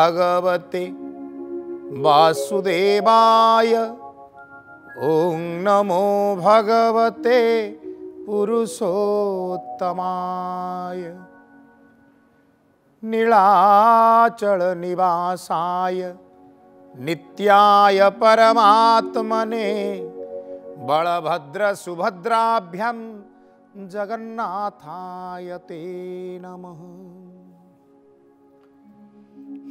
भगवते वासुदेवाय। ओं नमो भगवते पुरुषोत्तमाय। नीलाचल निवासाय नित्याय परमात्मने बलभद्र सुभद्राभ्यां जगन्नाथाय ते नमः।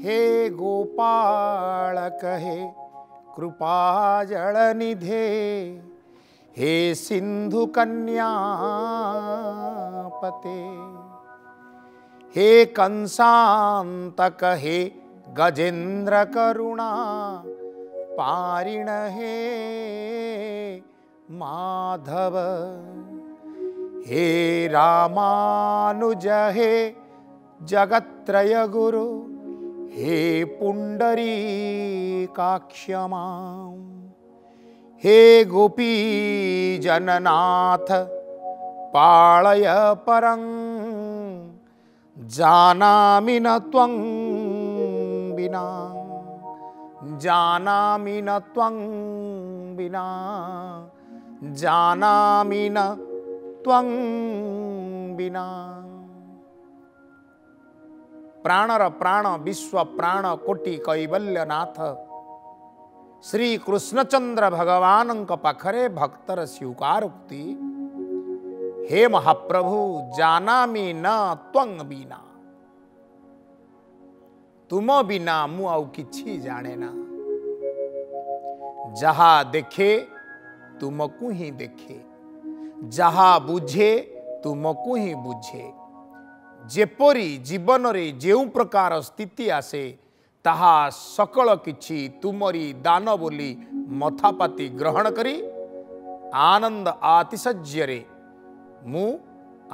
हे गोपालक हे कृपाजलनिधे, हे सिंधु कन्यापते, हे कंसांतक हे गजेन्द्र करुणा पारिण हे माधव। हे रामानुज हे जगत्त्रय गुरु, हे पुंडरीकाक्ष मां। हे गोपी जननाथ पालय परं, जानामि न त्वं विना, जानामि न त्वं विना, जानामि न त्वं विना। प्राणर प्राण विश्व प्राण कोटि कैवल्यनाथ श्री कृष्णचंद्र भगवान पाखरे भक्तर स्वीकारोक्ति। हे महाप्रभु जानामि न त्वं बिना, तुम बिना मु आउ किछि जाने ना। जहा देखे तुमको ही देखे, जहा बुझे तुमको ही बुझे। जेपरी जीवन रे जेउ प्रकार स्थिति आसे ताहा सकल किछि तुमरी दान बोली मथापाती ग्रहण करी आनंद आतिशय्य रे मु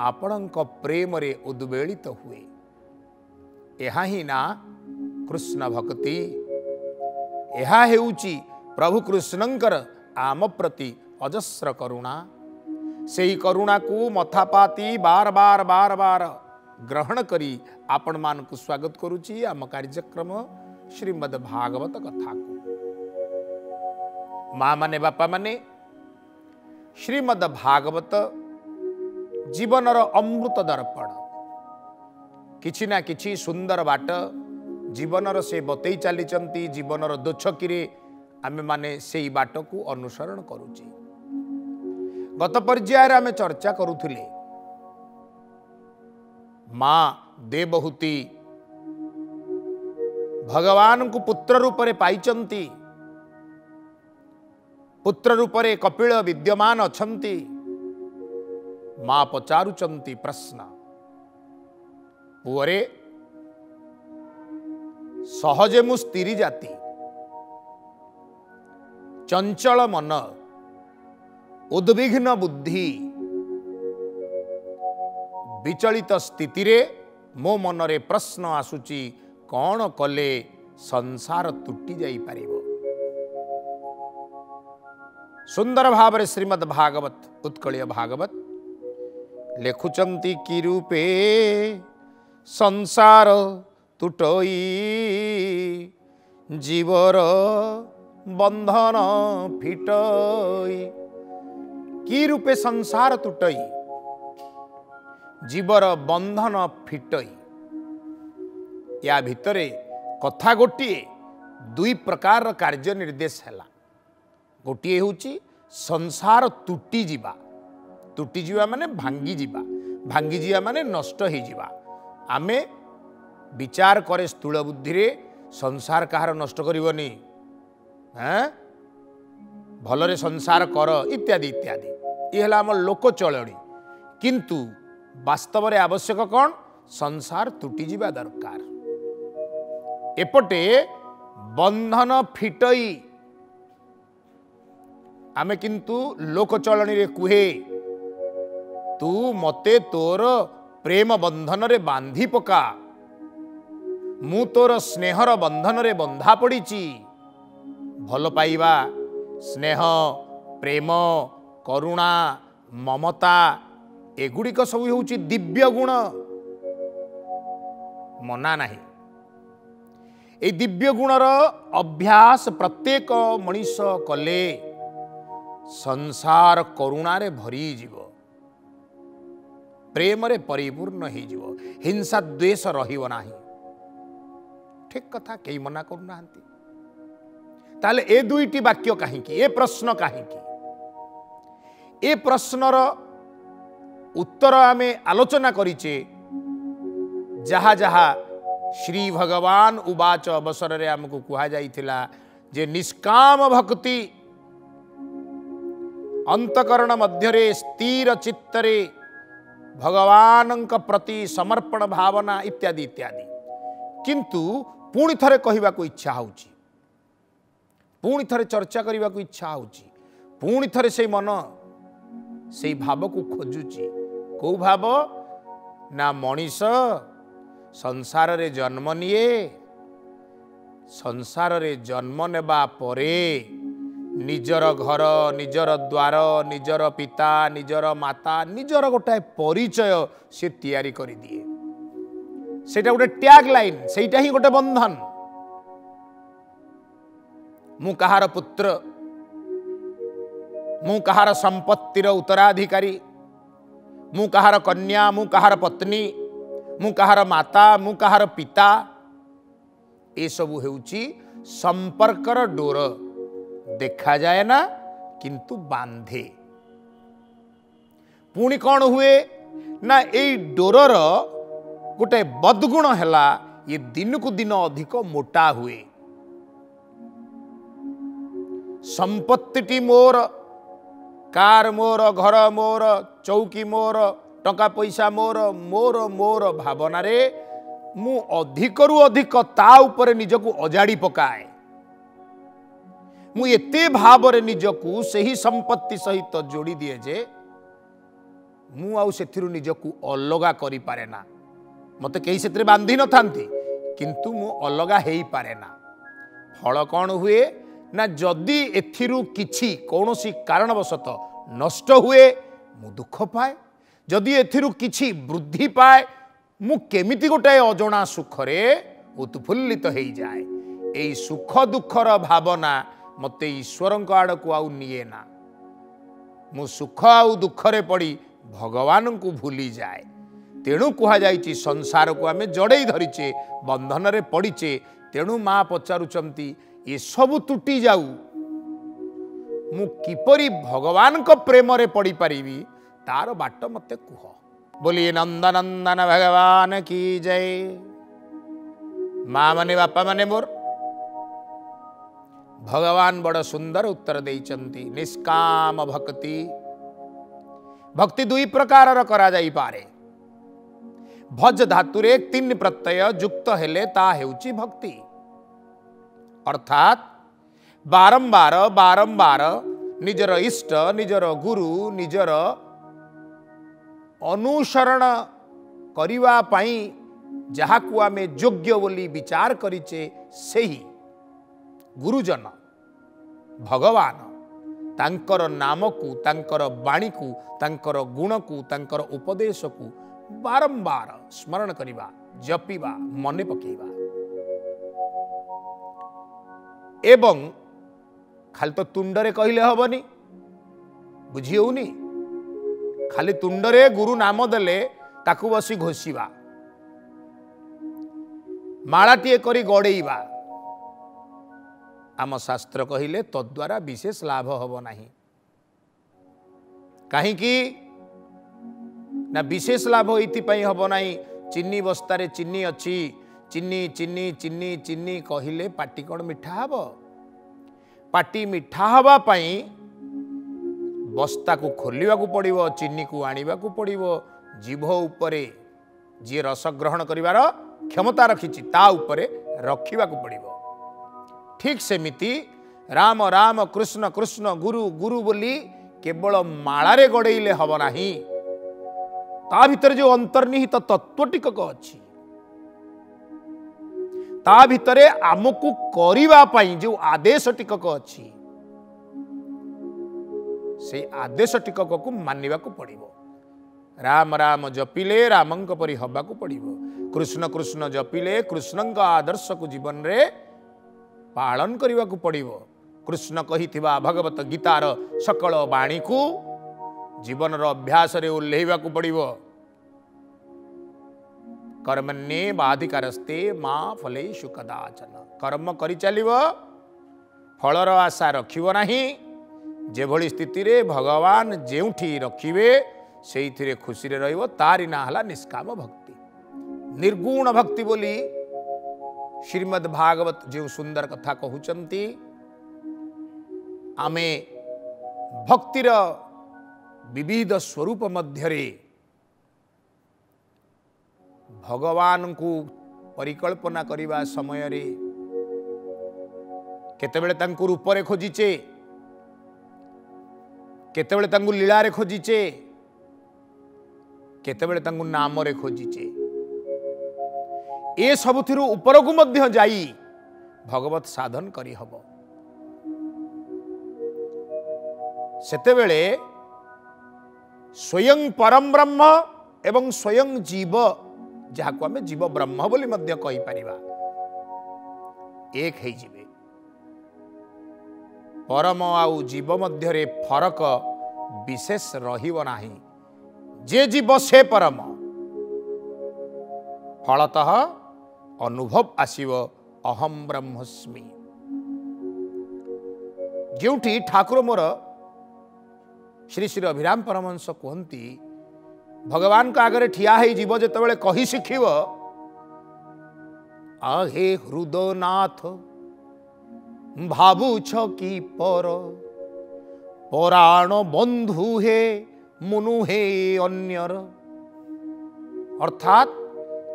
आपणक प्रेम रे उद्वेलित हुए। एहा ही ना कृष्ण भक्ति, एहा हेउची प्रभु कृष्णंकर आम प्रति अजस्र करुणा। सेही करुणा को मथापाती बार बार बार बार ग्रहण करी आपण मान को स्वागत करुची आम कार्यक्रम श्रीमद् भागवत कथा को। माँ माने बापा माने श्रीमद् भागवत जीवनर अमृत दर्पण। किछि ना किछि सुंदर बाट जीवनर से बतई चली जीवनर दोछकी आमे माने सेई बाट को अनुसरण करुची। गत पर्याय आमे चर्चा करुथिले माँ देवहूति भगवान को पुत्र रूप में पाइचंती, पुत्र रूप में कपिल विद्यमान अछंती। माँ पचारुचंती प्रश्न, पुअरे सहजे मु स्थिरी जाति, चंचल मन, उद्विग्न बुद्धि, विचलित स्थिति रे मो मनरे प्रश्न आसुची कौन कले संसार तुटी जाई पारिबो। सुंदर भाव रे श्रीमद् भागवत उत्कलीय भागवत लेखुचंती कि रूपे संसार तुटई, जीवर बंधन फिटई। कि रूपे संसार तुटई, जीवर बंधन फिटई। या भितरे कथा गोटे दुई प्रकार कार्य निर्देश हैला। गोटे होची संसार तुटी जीवा, तुटी जीवा माने भांगी जीवा, भांगी जीवा माने नष्ट ही जीवा। आमे विचार करे स्थूल बुद्धि रे संसार कहार नष्ट करिवनी, हैं भलरे संसार कर इत्यादि इत्यादि। ये हला हमर लोक चलणी, किंतु वास्तव रे आवश्यक कौन संसार तुटी जीवा दरकार। एपटे बंधन फिटई आमे किंतु लोक चलणी रे कुहे तू मते तोर प्रेम बंधन रे बांधी पका, मु तोर स्नेहर बंधन रे बंधा पड़ीची। भल पाइबा, स्नेह, प्रेम, करुणा, ममता एगुड़िक सब होउची दिव्य गुण, मना नहीं। ए दिव्य गुणर अभ्यास प्रत्येक मनीष कले संसार करुणार भरी जीव, प्रेम रे परिपूर्ण हो जीव, हिंसा द्वेष रहिब नाही। ठीक कथा, कई मना करूना। ताले ए दुईटी वाक्य कहीं, ए प्रश्न कहीं, ए प्रश्नर उत्तर आमे आलोचना करिचे। जहा जहा श्री भगवान उवाच अवसर रे हमको कहा जाइथिला जे निष्काम भक्ति अंतकरण मध्यरे स्थिर चित्तरे भगवानंक प्रति समर्पण भावना इत्यादि इत्यादि। किंतु पुणी थरे कहवा को इच्छा होउची, पुणी थरे चर्चा करने को इच्छा होउची, पुणी थरे से मन से भाव को खोजुची। को भाव ना मनीष संसार रे जन्म निये, संसार रे जन्म नेबा परे निजर घर, निजर द्वार, निजर पिता, निजर माता, निजर गोटाए परिचय से तैयारी करि दिए। सेटा गोटे टैग लाइन, सेटा ही गोटे बंधन। मु कहार पुत्र, मु कहार संपत्तिर उत्तराधिकारी, मु कहार कन्या, मु कहार पत्नी, मु कहार माता, मु कहार पिता, ए सबु हेउची संपर्कर डोर। देखा जाए ना किंतु बांधे। पुणी कौन हुए ना ए डोरर गोटे बदगुण हैला, ये दिन को दिन अधिक मोटा हुए। संपत्ति मोर, कार मोर, घर मोर, चौकी मोर, टंका पैसा मोर, मोर मोर भावना रे मु अधिकरु अधिक ता ऊपर निजको अजाड़ी पकाए। मु एते भाव रे निजको सही संपत्ति सहित जोड़ी दिए जे मु आउ सेथिरु निजको अलगा करि पारे ना। मते कहीं सेतरे बांधी न थांती, किंतु मु अलगा हेई पारे ना। फल कौन हुए ना जदि एथिरु किछि कौनसी कारणवशत नष्ट हुए मु दुख पाए, जदि एथिरु किछि वृद्धि पाए मु केमिति गोटाए अजणा सुखरे उत्फुल्लित हो जाए। एई सुख दुखर भावना मते ईश्वरंक आड़ को आउ निये ना। मु सुख आउ दुखरे पड़ी भगवान को भूली जाए। तेणु कहा जाइछि संसार को आमे जड़े धरीचे, बंधन रे पड़ीचे। तेणु माँ पचारुचंती ये सब तुटी जाऊ, मु किपरि भगवान को प्रेम रे पड़ी पारिबी तार बाट मते कुह। बोलिए नंदनंदन भगवान की जय। माँ माने बापा माने मोर भगवान बड़ सुंदर उत्तर देइचंती। निष्काम भक्ति, भक्ति दुई प्रकार करा जाई पारे। भज धातुरे तीन प्रत्यय युक्त हेले ता हेउची भक्ति। अर्थात बारंबार बारंबार निजर इष्ट, निजर गुरु, निजर अनुसरण करिवा पाई जहाकु आमे योग्य बोली विचार करिचे सेही गुरुजन भगवान तांकर नाम को, तांकर वाणी को, तांकर गुण को, तांकर उपदेश को बारंबार स्मरण करिबा, जपिबा, मने पकेइबा। एवं खाली तो तुंडरे कहले हबनी, बुझी होउनी। खाली तुंडरे गुरु नाम देले ताकू बसी घोषिबा, मालाटीए करी गड़ेइबा। आम शास्त्र कहिले तद्वारा विशेष लाभ हब नाही। कहीं ना विशेष लाभ इतिपाई हब नाही। चीनी बस्तारे चीनी अच्छी, चीनी चीनी चीनी चीनी कहिले पाटी कौन मिठा हब? पाटी मिठा हवा पाई बस्ता को खोलिबा को पड़िबो, चीनी को आनिबा को पड़िबो। जीभ उपरे जी रस ग्रहण करिवार क्षमता रखिछि ता उपरे रखिबा को पड़िबो। ठीक सेमिति राम राम कृष्ण कृष्ण गुरु गुरु बोली केवल मालारे गड़ेइले हब नाही। ता भितर जो अंतर्निहित तत्व टिकक अछि, ता भितरे आमको करिबा पाई जो आदेश टिकक अछि, से आदेश टिकक को मानिबा को पड़िबो। राम राम जपिले रामंक परी हवा को पड़िबो, कृष्ण कृष्ण जपिले कृष्णंक आदर्श को जीवन रे पालन करने को पड़िबो। कृष्ण कहिथिबा भगवत गीतार सकल वाणी को जीवन रो अभ्यास रे उल्लेखा को पड़िबो। कर्मण्ये बाधिकारस्ते मां फलेषु कदाचन, कर्म करि चलिबो, फलर आशा रखिबो नाही। जेभली स्थिति रे भगवान जेउठी रखिबे सेइथिरे खुशी रे रहिबो, तारि ना हला निष्काम भक्ति। निर्गुण भक्ति बोली श्रीमद् भागवत जो सुंदर कथा कहउचंती, आमे भक्तिर विविध स्वरूप मध्यरे भगवान को परिकल्पना करिबा समय रे केतेबेले तांकु रूप रे खोजिचे, केतेबेले तांकु लीला रे खोजिचे, केतेबेले तांकु नाम रे खोजिचे। ए सबुथिरु ऊपर को मध्य जाई भगवत साधन करी हबो। सेतेबेले स्वयं परम ब्रह्म एवं स्वयं जीव, जहाँ को आमे जीव ब्रह्म बोली मध्य कहि परिबा, एक है जीवे। परम आउ जीव मध्य रे फरक विशेष रहिबो नाही। जे जीव से परम, फलतः अनुभव आसीव अहम ब्रह्मस्मि। जोठी ठाकुर मोर श्री श्री अभिराम परमहंस कहती, भगवान का आगे ठिया है जीव जेतेबेले कही शिखिब, आहे हृदनाथ भावुछ कि पर, पराण बंधु हे मुनु हे अन्यर। अर्थात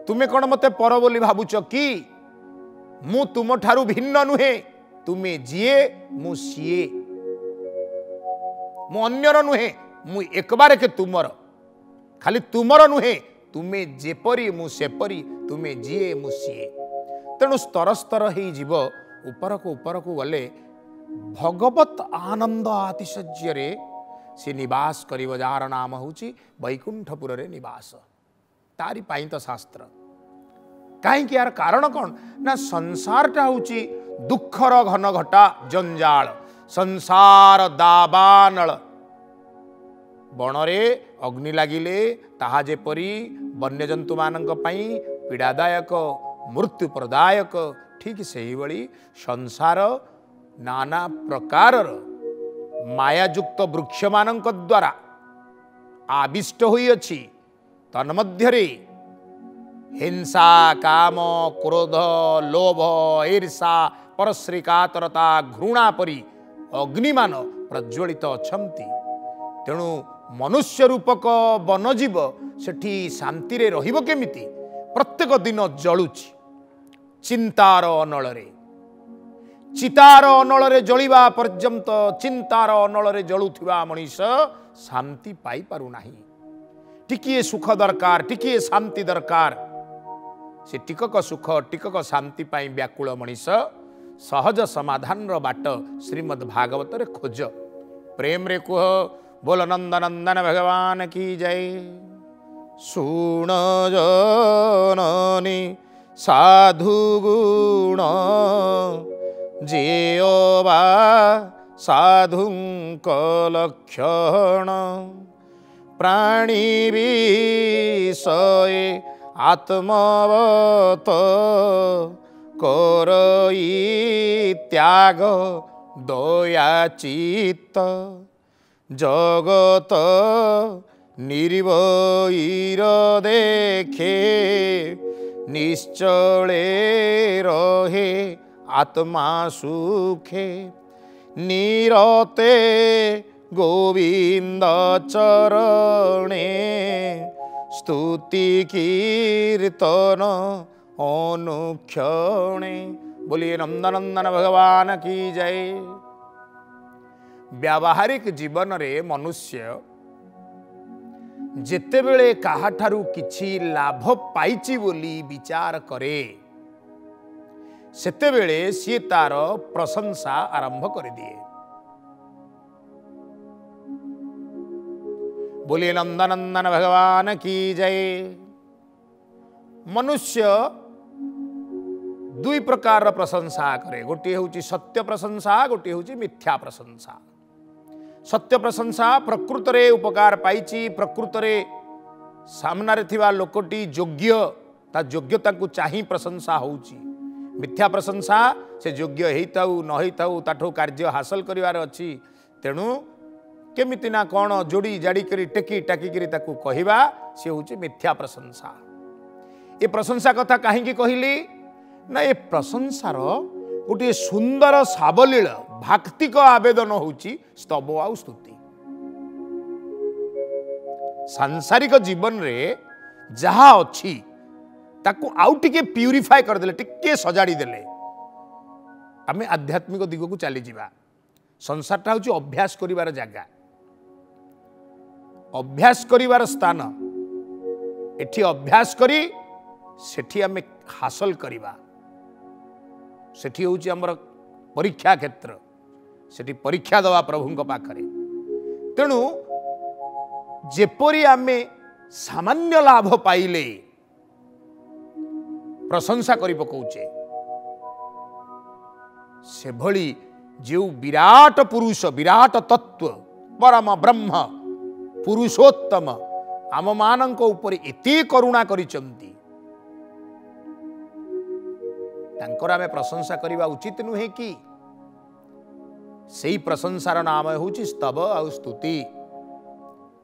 तुम्हें कौन मते पर बोली भावुच कि मु तुम ठारू भिन्न नुहे, तुम्हें जीए मु सीए, मु अन्यर नुहे, मु एक बार के तुमर, खाली तुमर नुहे, तुम्हें जेपरी मु सेपरी, तुम्हें जीए मु सीए। तेणु स्तर स्तर ही जीव ऊपर को गले भगवत आनंद आतिशय्य रे से निवास करिव, जार नाम होची वैकुंठपुर रे निवास। तारी पाई तो शास्त्र कहीं यार कारण कौन ना, संसारटा होची दुखर घन घटा जंजाल, संसार दाबानल। बणरे अग्नि लागिले ताहा जेपरी वन्यजंतु मानक पई पीड़ादायक मृत्यु प्रदायक, ठीक सही भली संसार नाना प्रकार मायायुक्त वृक्ष मानक द्वारा आविष्ट होई अछि। तन्मध्यरे हिंसा काम क्रोध लोभ ईर्षा परश्रीकातरता घृणा परी अग्निमान प्रज्वलित अछंती। तेणु मनुष्य रूपक वनजीव सेठी शांति रे रहिबो केमिति? प्रत्येक दिन जळुछि चिंतार अनल रे, चितार अनल रे जळिबा पर्यंत चिंतार अनल रे जळुथिबा मनीष शांति पाई पारु नाही। टिकिए सुख दरकार, टिकिए शांति दरकार। से टिकक सुख टिकक शांति पाई व्याकुल मनीष सहज समाधान रो बाट श्रीमद् भागवत रे खोज। प्रेम रे कुह बोल नंदनंदन भगवान की जय। सुण जननी साधु गुण जेओ बा साधुंक लक्षण, प्राणी विषये आत्मवत करई त्याग दया चित्त, जगत निर्भयर देखे निश्चले रहे आत्मा सुखे, निरते गोविंद चरणे स्तुति कीर्तन अनुक्षणे। बोलिए नंदनंदन भगवान की जय। व्यावहारिक जीवन रे मनुष्य जेतेबेले काहाठारू किछि लाभ पाइछि बोली विचार करे, सेतेबेले सी तार प्रशंसा आरंभ कर दिए। बोलिए नंदनंदन भगवान की जय। मनुष्य दुई प्रकार प्रशंसा करे, गोटे हूँ सत्य प्रशंसा, गोटे हूँ मिथ्या प्रशंसा। सत्य प्रशंसा प्रकृत रे उपकार पाइछि, प्रकृत रे सामनारे थिबा लोकटी योग्य, ता योग्यता को चाही प्रशंसा होउछि। मिथ्या प्रशंसा से योग्य हेइताउ न हेइताउ ताठो कार्य हासिल करिवार अछि, तेणु केमिति ना कौन जोड़ी जाड़ी करी टेकी टाकी करी ताकू कहिबा से होउछि मिथ्या प्रशंसा। ए प्रशंसा कथा काहींकी कहिली ना, ए प्रशंसार गोटे सुंदर सावलील भाक्तिक आवेदन होउछि स्तव आउ स्तुति। सांसारिक जीवन रे जहा अच्छी ताकू आउ टिके प्यूरिफाई कर देले, टिके सजाड़ी देले आमे आध्यात्मिक दिग को चली जिबा। संसारटा होउछि अभ्यास करिवार जगह, अभ्यास करिवार स्थान। एठी अभ्यास करी सेठी आमे हासिल करिबा। सेठी होउछि हमर परीक्षा क्षेत्र, सेठी परीक्षा दवा प्रभुଙ୍କ पाखरे। तेणु जेपरी आमे सामान्य लाभ पाइले प्रशंसा करि पकौचे, से भली जो विराट पुरुष, विराट तत्व, परम ब्रह्म पुरुषोत्तम आम मानक ऊपर एते करुणा करिचंती, तांकर आमे प्रशंसा करिबा उचित नुहे कि? सेही प्रशंसार नाम होउछि स्तव आ स्तुति।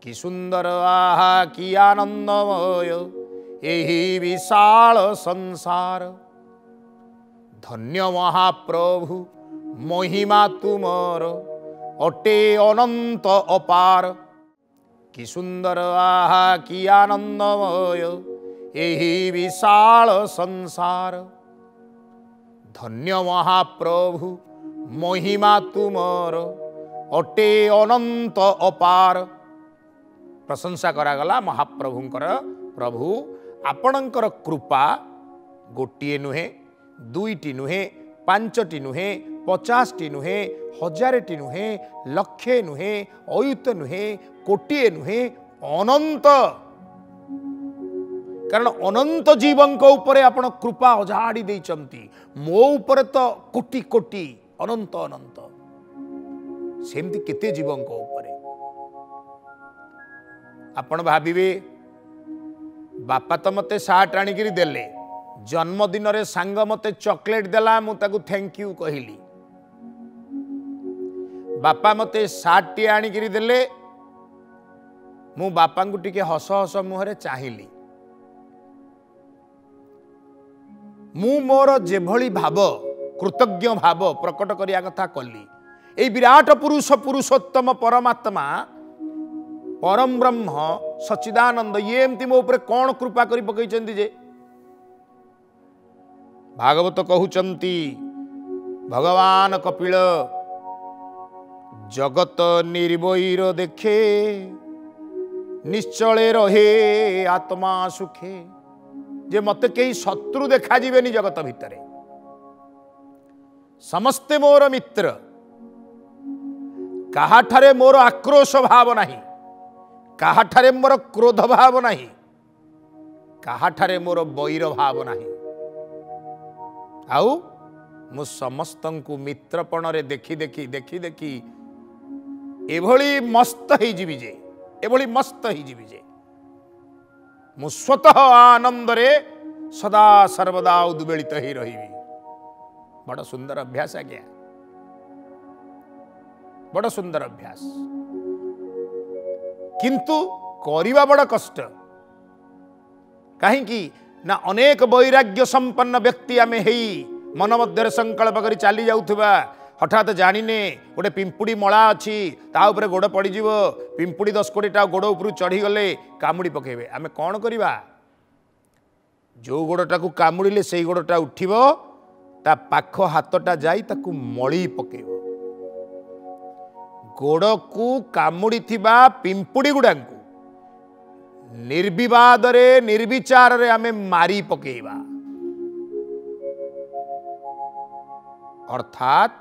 कि सुंदर आहा कि आनंदमय एही विशाल संसार, धन्य महाप्रभु महिमा तुमर अटे अनंत अपार। कि सुंदर आहा कि आनंदमय एही विशाल संसार, धन्य महाप्रभु महिमा तुमर अटे अनंत अपार। प्रशंसा करागला महाप्रभुंकर। प्रभु आपणंकर कृपा गोटिए नुहे, दुईटी नुहे, पांचटी नुहे, 50टी नुहे, 1000टी नुहे, लक्षे नुहे, अयुत नुहे, कोटिए नुहे, अनंत। कारण अनंत जीवंक उपरे आपण कृपा अजाड़ी देइचंती, मो उपरे तो कोटि कोटि अनंत अनंत, सेमती केते जीवंक उपरे। आपण भाविबे बापा तो मते सार्ट आनिकिरी देले, जन्मदिन रे सांग मते चॉकलेट देला, मु ताकू थैंक यू कहिली। बापा मते सार्ट टी आनिकिरी देले, मु बापा को टिके हस हस मुहरे चाहिली। मु मोर जेभली भाव कृतज्ञ भाव प्रकट करिया कथा कली। ए विराट पुरुष पुरुषोत्तम परमात्मा परम ब्रह्म सच्चिदानंद ये एमती मो ऊपर कौन कृपा करी पकईचंती जे? भागवत कहउचंती भगवान कपिल जगत निर्वैर देखे, निश्चले रहे आत्मा सुखे। जे मते कई शत्रु देखा जीवेनी जगत भितरे, समस्ते मोर मित्र, काहाठारे मोर आक्रोश भाव नहीं, काहाठारे मोर क्रोध भाव नहीं, काहाठारे मोर बैर भाव नहीं। आउ मु समस्तंकु मित्रपण रे देखी देखी देखी देखी एभली मस्त ही जीवी जे, एभली मस्त ही जीवी जे मु स्वतः आनंद रे सदा सर्वदा उद्वेलित ही रही। बड़ सुंदर अभ्यास आज्ञा, बड़ सुंदर अभ्यास, किंतु करिबा बड़ कष्ट। कहीं ना अनेक वैराग्य संपन्न व्यक्ति आमे हेई मन मध्य संकल्प करी चली जाउथबा, हठात जानिने गोटे पिंपुड़ी मळा अच्छी ता उपरे गोड़ पड़ीजीव, पिंपुड़ी 10 कोड़ीटा गोड़ उपरू चढ़ी गले कामुड़ी पकेबे। आमे कौन करिबा? जो गोड़टा को कामुड़िले सेई गोड़टा उठिबो, ता पाख हाथटा जाई ताकू मळी पकेबो। गोड़ को कामुड़ी थिबा पिंपुड़ी गुडांकू निर्विवाद रे निर्विचार रे आमे मारी पकेबा। अर्थात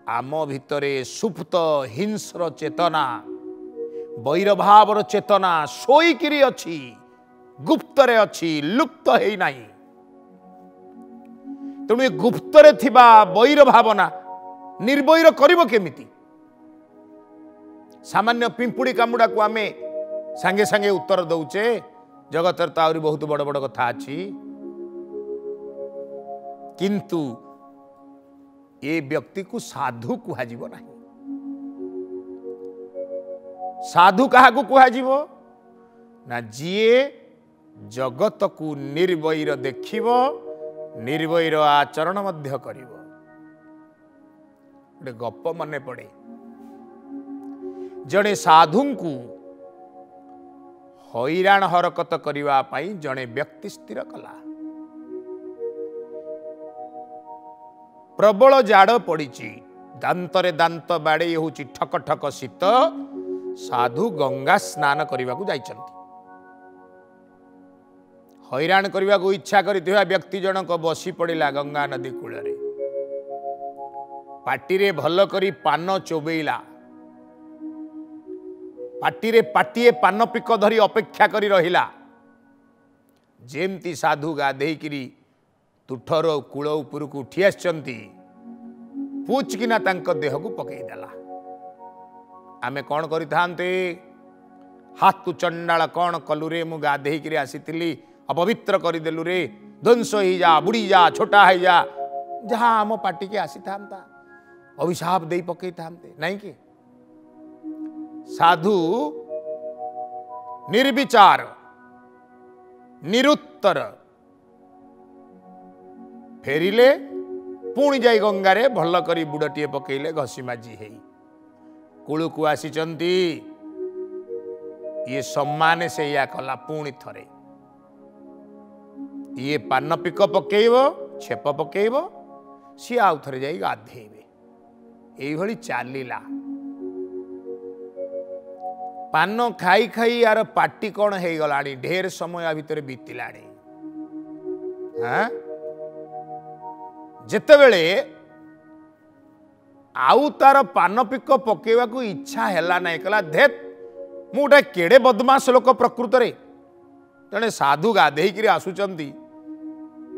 आम भितरे सुप्त हिंस्र चेतना बैर भावर चेतना शोईकिरी अच्छी गुप्तरे अच्छी लुप्त है नहीं। तेणु गुप्तरे थिबा बैर भावना निर्बैर करिबो केमिति? सामान्य पिंपुड़ी कामुड़ा को आमे सांगे सांगे उत्तर दौचे, जगत तो आहरी बहुत बड़ बड़ कथा अच्छी। किंतु ये व्यक्ति को साधु कुहाजिबो नाही। साधु कहा कुहाजिबो ना जीए जगत को निर्वैर देखिबो, निर्वैर आचरण मध्य करिबो। गोटे गप मने पड़े, जड़े साधु को हैरान हरकत करिवा पाई जड़े व्यक्ति स्थिर कला। प्रबल जाड़ पड़ी, दांतरे दांत बाड़े होची ठक ठक शीत। साधु गंगा स्नान करने को जाइछंती। हैरान करने को इच्छा करथिबा व्यक्ति जनक बसी पड़िला गंगा नदी कूल रे। पाटिरे भल करी पान चोबेइला, पाटिरे पाटिए पान पिक धरी अपेक्षा करी रहिला। जेमती साधु गाधेइकिरी तुठर कूल उपर को उठी आछंती, पूचकिना तांको देह को पकई देला। आमे कौन करि थांते? हाथ चंडाल कौन कलु रे, मु गाधेइकिरी आसीतिली, अपवित्र करदेलु रे, ध्वंस ही जा, बुड़ी जा, छोटा है जा, जहाँ आम पार्टी के आसी था अभिशाप दे पकई थांते नहीं कि? साधु निर्विचार निरुत्तर फेरिले, पुणी जाई गंगारे भल करी बुड़टीए पकईले, घसी माजी है कूल को आसीचंती। ये सम्मान से या कला पुणी थरे ये पान पिक पकेइबो, छेप पकेइबो, सी आउ थरे जाई गाधेइबे। एई भली चालीला। पान खाई खाई यार पाटी कौन है गलानी, ढेर समय भितर बीतिलानी। हाँ जेतेबेले आउ तार पान पिक पकेवा को इच्छा हैला नहीं, कहला धेत मु गोटे केड़े बदमाश लोक प्रकृत रे। जड़े साधु गाधेइकिरी आसुचंती,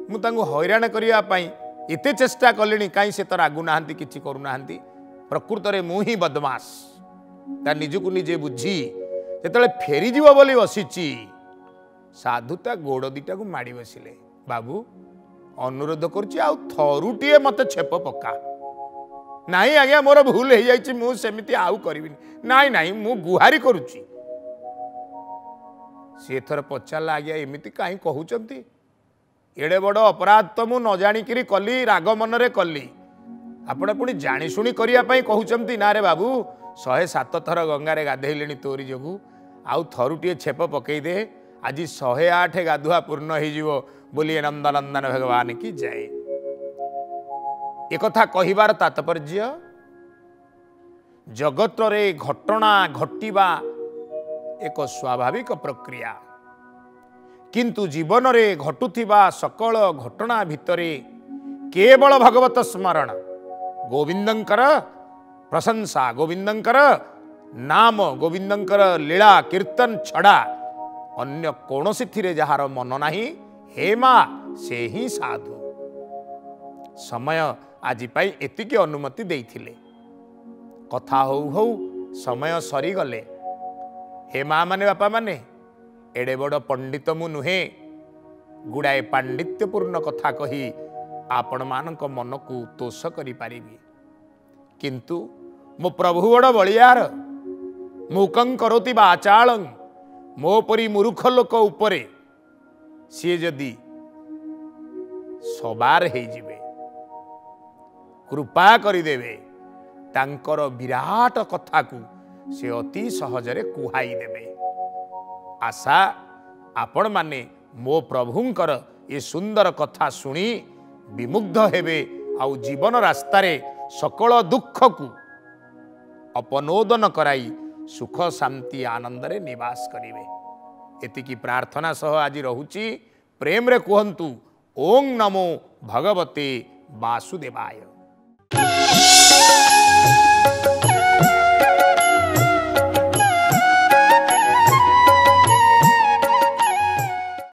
मु तांको हैरान करिया पाई एते चेष्टा कलिनी, काई से तो रागु नाहंती, किछि करू नाहंती। प्रकृत रे मु ही बदमाश ता निजको निजे बुझी जेतले फेरी जीव बोली बसिची, साधु ता गोड़ दिटा को माड़ी बसिले। बाबू अनुरोध करुची आउ थरुटिए मते छेप पका। नहीं आज्ञा मोर भूल हो जाइए, मुझे सेमिति आउ करिबिनी। नहीं नहीं मु गुहारी करुची। सी थर पचारा आज्ञा एमिति काई कहउचंती? एड़े बड़ अपराध तो मु न जानिकिरी कली, राग मनरे कली। आपण पुणी जानी शुणी करिया पई कहउचंती? ना रे बाबू 107 थर गंगारे गाधेइलेनी तोरी जोगु, आउ थरुटिए छेप पकई दे, आज 108 गाधुआ पूर्ण हो जीवो बोलिए नंदनंदन भगवान की जय। एक कथा कहिबार तात्पर्य, जगत रे घटना घटिबा एक स्वाभाविक प्रक्रिया, किंतु जीवन रे घटुथिबा सकल घटना भितरे केवल भगवत स्मरण, गोविंदंकर प्रशंसा, गोविंदंकर नाम, गोविंदंकर लीला कीर्तन छड़ा अन्य कौनसी थिरे जहार मन नाही, हे माँ से ही साधु। समय आज पाई एतिके अनुमति देइथिले। कथा हौ हौ समय सरी गले। हे माँ माने बापा माने, एडे बड़ पंडित मु नुहे, गुड़ाए पांडित्यपूर्ण कथा कही आपण मानक मन को तोष करि पारिबी, किंतु मो प्रभु बड़ बलियार, मूकं करोति वाचालं, मो परी मूर्ख लोक उपरे सी जदि सवार हो जिवे, कृपा करिदेवे, तांकर विराट कथा को से अति सहजरे कुहाई देवे। आशा आपण माने मो प्रभुंकर ये सुंदर कथा सुनी विमुग्ध हेबे, आउ जीवन रास्तारे सकल दुख को अपनोदन कराई सुख शांति आनंद रे निवास करिवे। एतिकी प्रार्थना सह आज रहुची। प्रेम रे कहंतु ओं नमो भगवते वासुदेवाय।